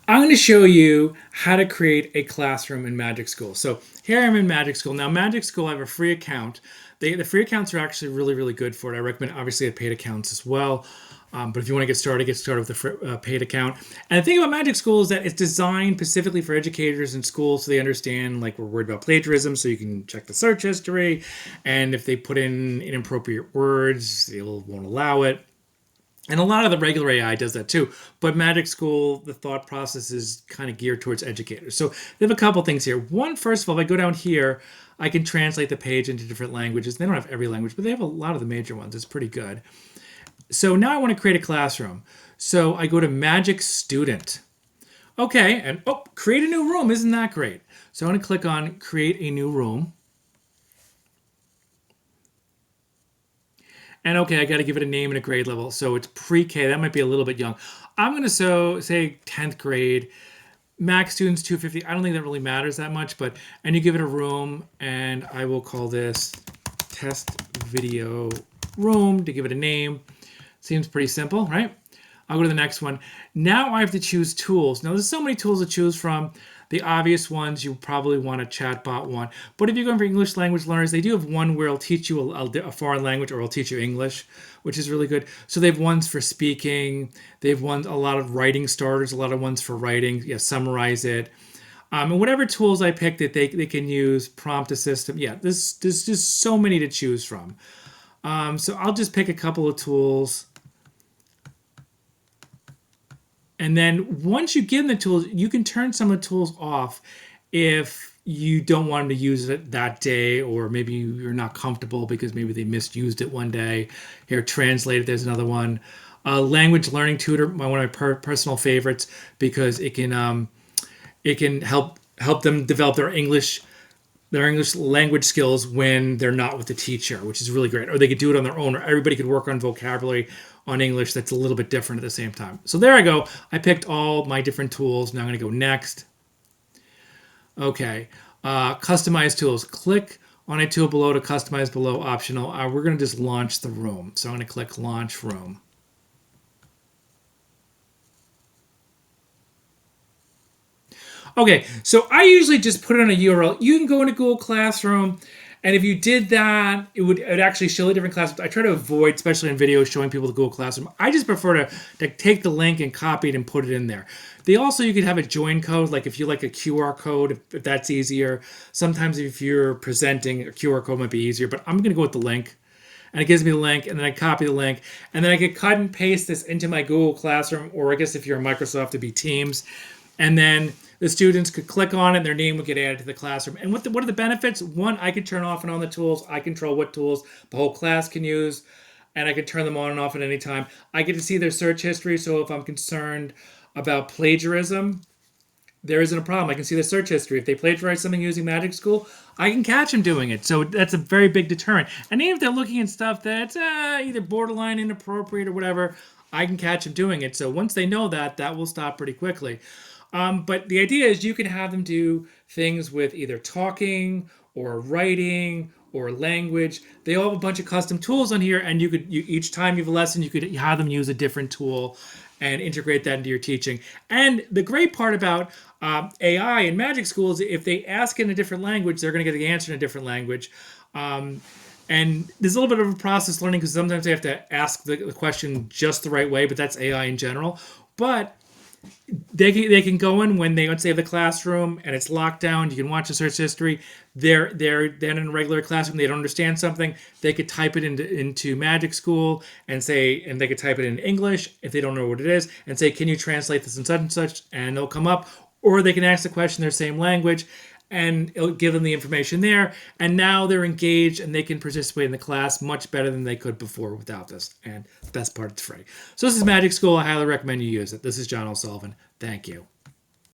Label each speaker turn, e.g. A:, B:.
A: I'm going to show you how to create a classroom in Magic School. So here I'm in Magic School. Now Magic School, I have a free account. The free accounts are actually really, really good for it. I recommend obviously the paid accounts as well. But if you want to get started with the paid account. And the thing about Magic School is that it's designed specifically for educators in schools so they understand, like, we're worried about plagiarism, so you can check the search history. And if they put in inappropriate words, they won't allow it. And a lot of the regular AI does that too. But Magic School, the thought process is kind of geared towards educators. So they have a couple things here. One, first of all, if I go down here, I can translate the page into different languages. They don't have every language, but they have a lot of the major ones. It's pretty good. So now I want to create a classroom. So I go to Magic Student. Okay, and create a new room. Isn't that great? So I'm going to click on Create a New Room. And okay, I got to give it a name and a grade level. So it's pre-K. That might be a little bit young. I'm going to say 10th grade. Max students 250. I don't think that really matters that much, and you give it a room, and I will call this test video room to give it a name. Seems pretty simple, right? I'll go to the next one. Now I have to choose tools. Now there's so many tools to choose from. The obvious ones, you probably want a chatbot one. But if you're going for English language learners, they do have one where it'll teach you a foreign language, or it'll teach you English, which is really good. So they have ones for speaking. They have a lot of writing starters, a lot of ones for writing. Yeah, summarize it. And whatever tools I pick that they can use, prompt assist. Yeah, there's just so many to choose from. So I'll just pick a couple of tools. And then once you give them the tools, you can turn some of the tools off if you don't want them to use it that day, or maybe you're not comfortable because maybe they misused it one day. Here, translate it. There's another one. Language Learning Tutor, one of my personal favorites, because it can help them develop their English language skills when they're not with the teacher, which is really great. Or they could do it on their own, or everybody could work on vocabulary on English that's a little bit different at the same time. So there I go. I picked all my different tools. Now I'm going to go next. Okay. Customize tools. Click on a tool below to customize below, optional. We're going to just launch the room. So I'm going to click Launch Room. Okay, so I usually just put it on a URL. You can go into Google Classroom, and if you did that, it would actually show the different classrooms. I try to avoid, especially in videos, showing people the Google Classroom. I just prefer to take the link and copy it and put it in there. You could have a join code, like if you like a QR code, if that's easier. Sometimes if you're presenting, a QR code might be easier, but I'm going to go with the link. And it gives me the link, and then I copy the link, and then I can cut and paste this into my Google Classroom, or I guess if you're in Microsoft, it'd be Teams. And then the students could click on it, and their name would get added to the classroom. And what are the benefits? One, I can turn off and on the tools. I control what tools the whole class can use, and I can turn them on and off at any time. I get to see their search history, so if I'm concerned about plagiarism, there isn't a problem. I can see the search history. If they plagiarize something using Magic School, I can catch them doing it. So that's a very big deterrent. And even if they're looking at stuff that's either borderline inappropriate or whatever, I can catch them doing it. So once they know that will stop pretty quickly. But the idea is you can have them do things with either talking or writing or language. They all have a bunch of custom tools on here, and each time you have a lesson, you could have them use a different tool and integrate that into your teaching. And the great part about AI in Magic School is if they ask in a different language, they're going to get the answer in a different language. And there's a little bit of a process learning, because sometimes they have to ask the question just the right way, but that's AI in general. But they can go in when let's say, have the classroom and it's locked down. You can watch the search history. They're then in a regular classroom. They don't understand something. They could type it into Magic School and they could type it in English if they don't know what it is, and say, can you translate this in such and such? And it'll come up. Or they can ask the question in their same language, and it'll give them the information there. And now they're engaged, and they can participate in the class much better than they could before without this. And the best part, it's free. So this is Magic School. I highly recommend you use it. This is John O'Sullivan. Thank you.